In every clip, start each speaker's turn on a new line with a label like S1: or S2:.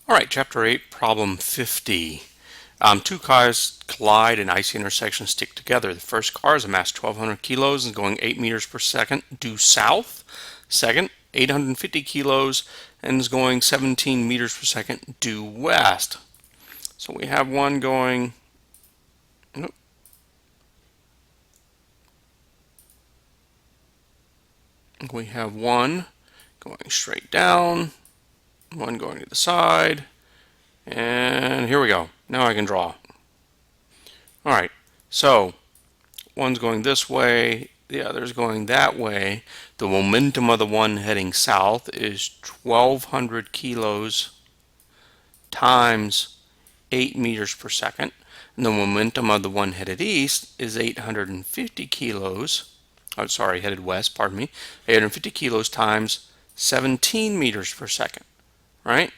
S1: All right, Chapter 8, Problem 50. Two cars collide in icy intersections, stick together. The first car is a mass 1,200 kilos and going 8 meters per second due south. Second, 850 kilos and is going 17 meters per second due west. So we have one going, nope, we have one going straight down, one going to the side, and here we go. Now I can draw. All right, so one's going this way, the other's going that way. The momentum of the one heading south is 1,200 kilos times 8 meters per second. And the momentum of the one headed east is 850 kilos. Oh, sorry, headed west, pardon me. 850 kilos times 17 meters per second, right?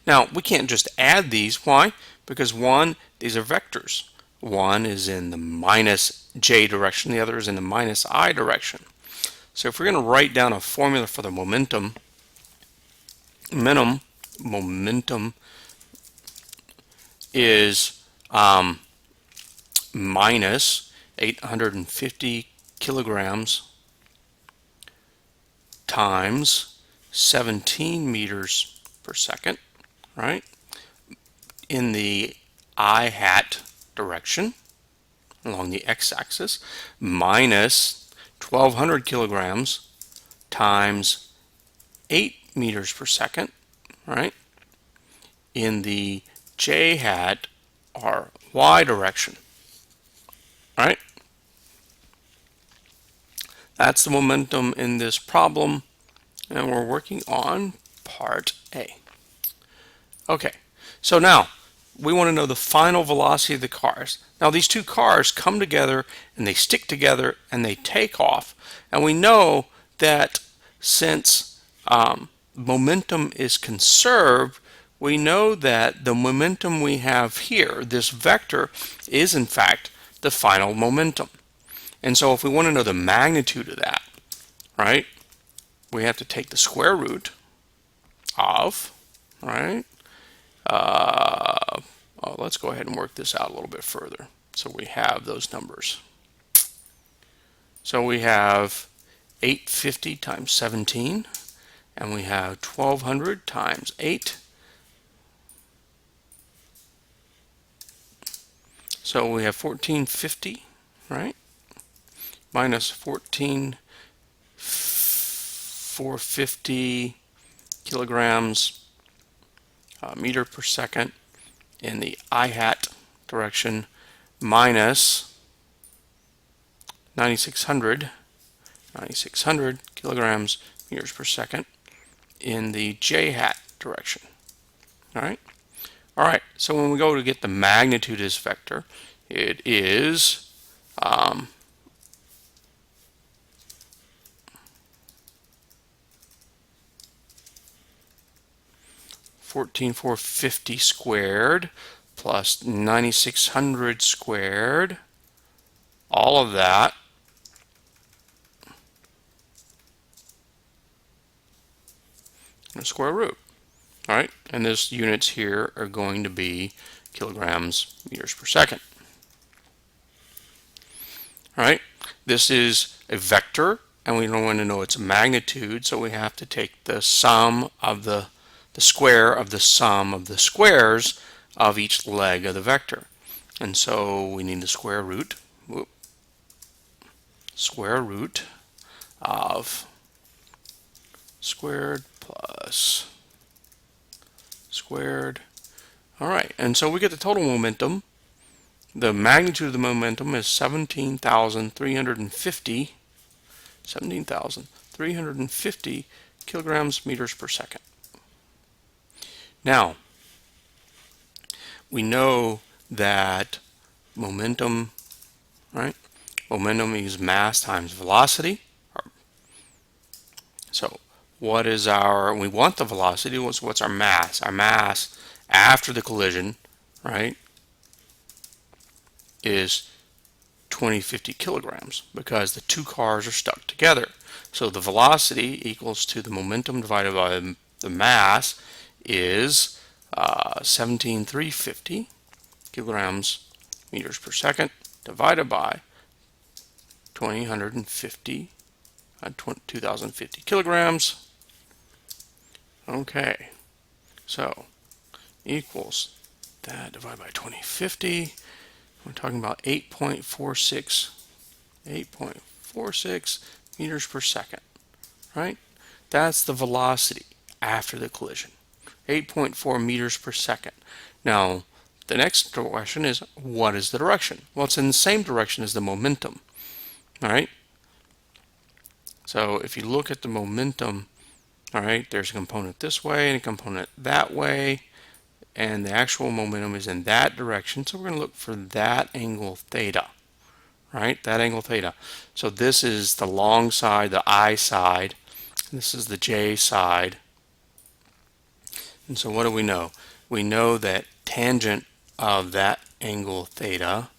S1: Now, we can't just add these. Why? Because one, these are vectors. One is in the minus j direction, the other is in the minus I direction. So if we're going to write down a formula for the momentum is minus 850 kilograms times 17 meters per second, right? In the I hat direction along the x-axis, minus 1,200 kilograms times 8 meters per second, right? In the j hat or y direction, right? That's the momentum in this problem, and we're working on part A. Okay, so now we want to know the final velocity of the cars. Now these two cars come together and they stick together and they take off, and we know that since momentum is conserved, we know that the momentum we have here, this vector, is in fact the final momentum. And so if we want to know the magnitude of that, right, we have to take the square root of, right, let's go ahead and work this out a little bit further. So we have those numbers. So we have 850 times 17, and we have 1,200 times 8. So we have 1,450, right, minus 14,450 kilograms meter per second in the I hat direction, minus 9,600 kilograms meters per second in the j hat direction. All right, so when we go to get the magnitude of this vector, it is 14,450 squared plus 9,600 squared, all of that, and a square root. All right, and this units here are going to be kilograms meters per second. All right, this is a vector, and we don't want to know its magnitude, so we have to take the sum of the square of the sum of the squares of each leg of the vector. And so we need the square root of squared plus squared. All right, and so we get the total momentum. The magnitude of the momentum is 17,350 kilograms meters per second. Now, we know that momentum, right? Momentum is mass times velocity. So what is our, we want the velocity, what's our mass? Our mass after the collision, right, is 2050 kilograms because the two cars are stuck together. So the velocity equals to the momentum divided by the mass is 17,350 kilograms meters per second divided by 2050 kilograms. Okay, so equals that divided by 2050. We're talking about 8.46 meters per second, right? That's the velocity after the collision, 8.4 meters per second. Now, the next question is, what is the direction? Well, it's in the same direction as the momentum, all right? So if you look at the momentum, all right, there's a component this way and a component that way, and the actual momentum is in that direction. So we're going to look for that angle theta, right? That angle theta. So this is the long side, the I side. This is the J side. And so what do we know? We know that tangent of that angle theta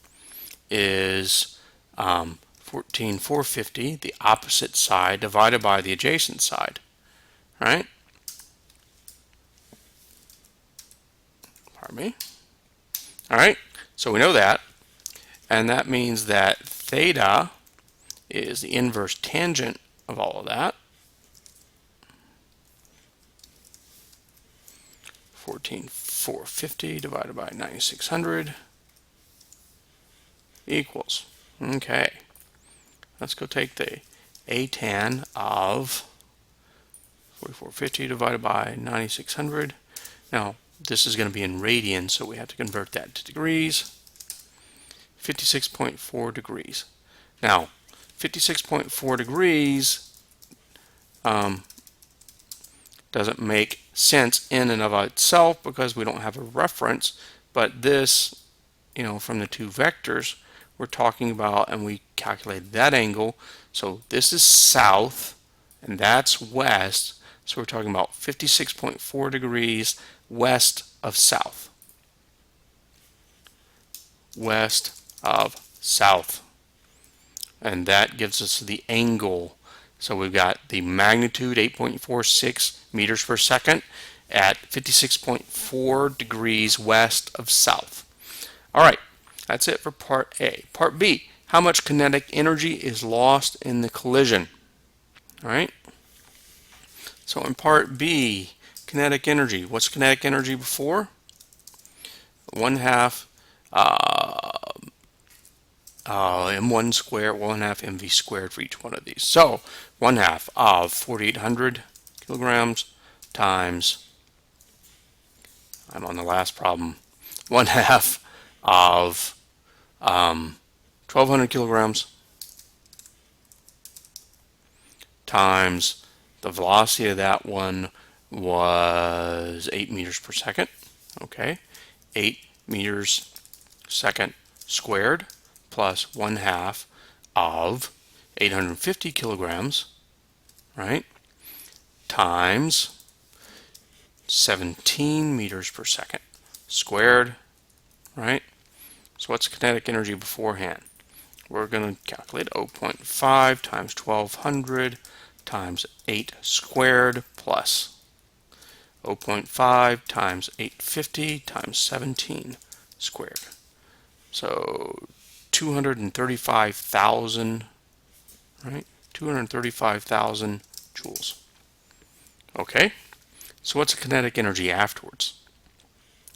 S1: is 14,450, the opposite side, divided by the adjacent side, right? Pardon me. All right, so we know that, and that means that theta is the inverse tangent of all of that. 14,450 divided by 9,600 equals, okay, let's go take the atan of 4,450 divided by 9,600. Now, this is going to be in radians, so we have to convert that to degrees. 56.4 degrees. Now, 56.4 degrees doesn't make sense in and of itself because we don't have a reference, but this, from the two vectors we're talking about, and we calculated that angle. So this is south and that's west, so we're talking about 56.4 degrees west of south. West of south. And that gives us the angle. So we've got the magnitude 8.46 meters per second at 56.4 degrees west of south. All right, that's it for part A. Part B, how much kinetic energy is lost in the collision? All right. So in part B, kinetic energy. What's kinetic energy before? 1/2 m1 squared, 1/2 mv squared for each one of these. So 1/2 of 4,800 kilograms times, I'm on the last problem, 1/2 of 1,200 kilograms times the velocity of that one was 8 meters per second. Okay, 8 meters second squared plus 1/2 of 850 kilograms, right, times 17 meters per second squared, right? So what's kinetic energy beforehand? We're going to calculate 0.5 times 1,200 times 8 squared plus 0.5 times 850 times 17 squared. So 235,000, right? 235,000 joules. Okay, so what's the kinetic energy afterwards?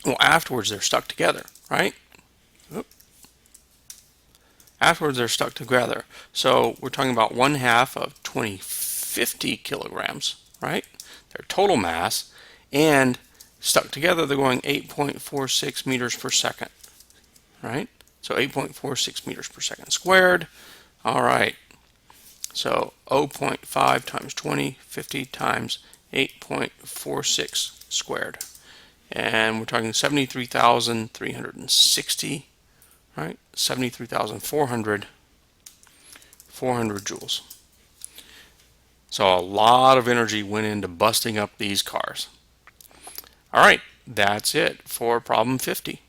S1: Well, afterwards they're stuck together, right? Afterwards they're stuck together. So we're talking about 1/2 of 2050 kilograms, right? Their total mass, and stuck together they're going 8.46 meters per second, right? So 8.46 meters per second squared. All right. So 0.5 times 2050 times 8.46 squared. And we're talking 73,360, right? 73,400 joules. So a lot of energy went into busting up these cars. All right, that's it for problem 50.